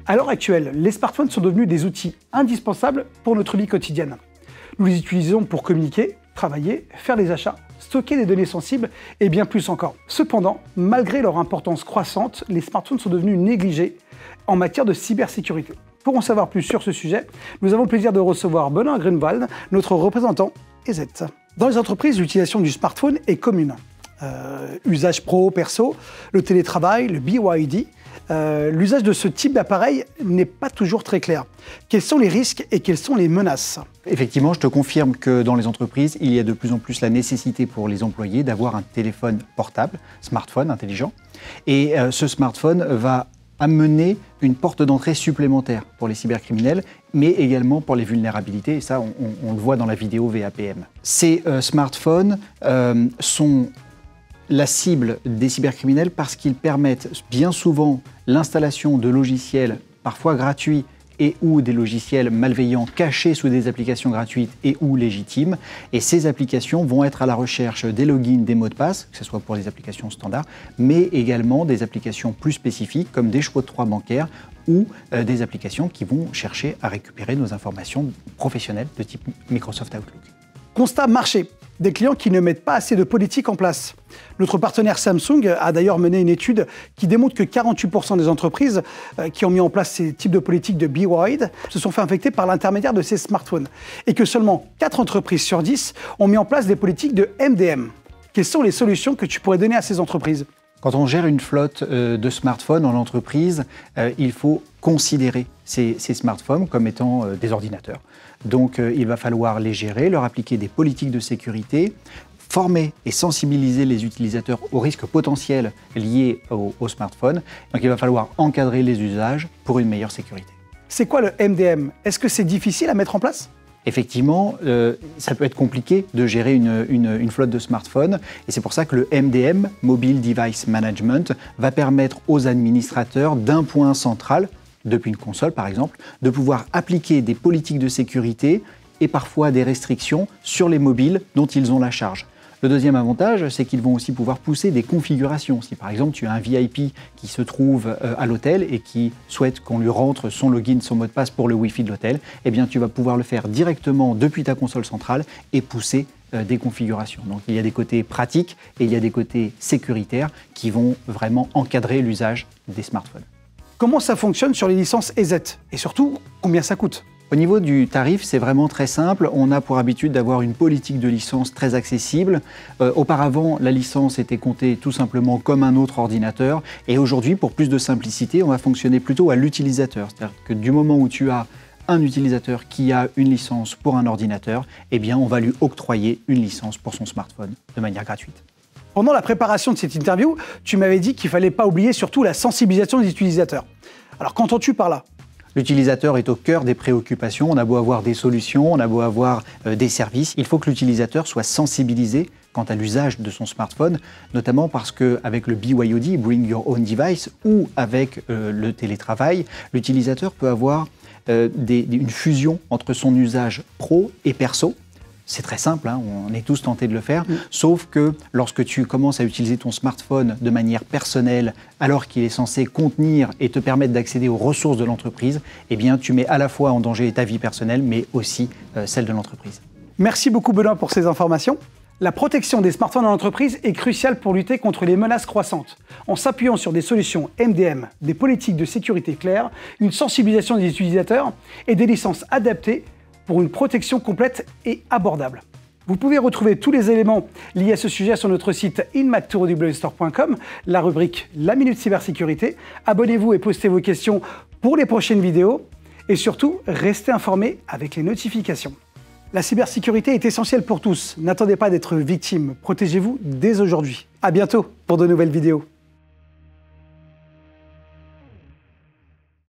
À l'heure actuelle, les smartphones sont devenus des outils indispensables pour notre vie quotidienne. Nous les utilisons pour communiquer, travailler, faire des achats, stocker des données sensibles et bien plus encore. Cependant, malgré leur importance croissante, les smartphones sont devenus négligés en matière de cybersécurité. Pour en savoir plus sur ce sujet, nous avons le plaisir de recevoir Benoît Grunwald, notre représentant EZ. Dans les entreprises, l'utilisation du smartphone est commune. Usage pro, perso, le télétravail, le BYD. L'usage de ce type d'appareil n'est pas toujours très clair. Quels sont les risques et quelles sont les menaces? Effectivement, je te confirme que dans les entreprises, il y a de plus en plus la nécessité pour les employés d'avoir un téléphone portable, smartphone intelligent. Et ce smartphone va amener une porte d'entrée supplémentaire pour les cybercriminels, mais également pour les vulnérabilités. Et ça, on le voit dans la vidéo VAPM. Ces smartphones sont la cible des cybercriminels parce qu'ils permettent bien souvent l'installation de logiciels parfois gratuits et ou des logiciels malveillants cachés sous des applications gratuites et ou légitimes. Et ces applications vont être à la recherche des logins, des mots de passe, que ce soit pour les applications standards, mais également des applications plus spécifiques comme des chevaux de Troie bancaires ou des applications qui vont chercher à récupérer nos informations professionnelles de type Microsoft Outlook. Constat marché. Des clients qui ne mettent pas assez de politique en place. Notre partenaire Samsung a d'ailleurs mené une étude qui démontre que 48% des entreprises qui ont mis en place ces types de politiques de BYD se sont fait infecter par l'intermédiaire de ces smartphones et que seulement 4 entreprises sur 10 ont mis en place des politiques de MDM. Quelles sont les solutions que tu pourrais donner à ces entreprises? Quand on gère une flotte de smartphones en entreprise, il faut considérer ces smartphones comme étant des ordinateurs. Donc il va falloir les gérer, leur appliquer des politiques de sécurité, former et sensibiliser les utilisateurs aux risques potentiels liés au smartphone. Donc il va falloir encadrer les usages pour une meilleure sécurité. C'est quoi le MDM? Est-ce que c'est difficile à mettre en place? Effectivement, ça peut être compliqué de gérer une flotte de smartphones et c'est pour ça que le MDM, Mobile Device Management, va permettre aux administrateurs d'un point central, depuis une console par exemple, de pouvoir appliquer des politiques de sécurité et parfois des restrictions sur les mobiles dont ils ont la charge. Le deuxième avantage, c'est qu'ils vont aussi pouvoir pousser des configurations. Si par exemple tu as un VIP qui se trouve à l'hôtel et qui souhaite qu'on lui rentre son login, son mot de passe pour le Wi-Fi de l'hôtel, eh bien tu vas pouvoir le faire directement depuis ta console centrale et pousser des configurations. Donc il y a des côtés pratiques et il y a des côtés sécuritaires qui vont vraiment encadrer l'usage des smartphones. Comment ça fonctionne sur les licences EZ? Et surtout, combien ça coûte? Au niveau du tarif, c'est vraiment très simple. On a pour habitude d'avoir une politique de licence très accessible. Auparavant, la licence était comptée tout simplement comme un autre ordinateur. Et aujourd'hui, pour plus de simplicité, on va fonctionner plutôt à l'utilisateur. C'est-à-dire que du moment où tu as un utilisateur qui a une licence pour un ordinateur, eh bien, on va lui octroyer une licence pour son smartphone de manière gratuite. Pendant la préparation de cette interview, tu m'avais dit qu'il ne fallait pas oublier surtout la sensibilisation des utilisateurs. Alors qu'entends-tu par là? L'utilisateur est au cœur des préoccupations. On a beau avoir des solutions, on a beau avoir des services. Il faut que l'utilisateur soit sensibilisé quant à l'usage de son smartphone, notamment parce qu'avec le BYOD, Bring Your Own Device, ou avec le télétravail, l'utilisateur peut avoir une fusion entre son usage pro et perso. C'est très simple, hein, on est tous tentés de le faire, sauf que lorsque tu commences à utiliser ton smartphone de manière personnelle, alors qu'il est censé contenir et te permettre d'accéder aux ressources de l'entreprise, eh bien, tu mets à la fois en danger ta vie personnelle, mais aussi celle de l'entreprise. Merci beaucoup Benoît pour ces informations. La protection des smartphones en entreprise est cruciale pour lutter contre les menaces croissantes. En s'appuyant sur des solutions MDM, des politiques de sécurité claires, une sensibilisation des utilisateurs et des licences adaptées pour une protection complète et abordable. Vous pouvez retrouver tous les éléments liés à ce sujet sur notre site inmac-store.com, la rubrique La Minute Cybersécurité. Abonnez-vous et postez vos questions pour les prochaines vidéos. Et surtout, restez informés avec les notifications. La cybersécurité est essentielle pour tous. N'attendez pas d'être victime. Protégez-vous dès aujourd'hui. À bientôt pour de nouvelles vidéos.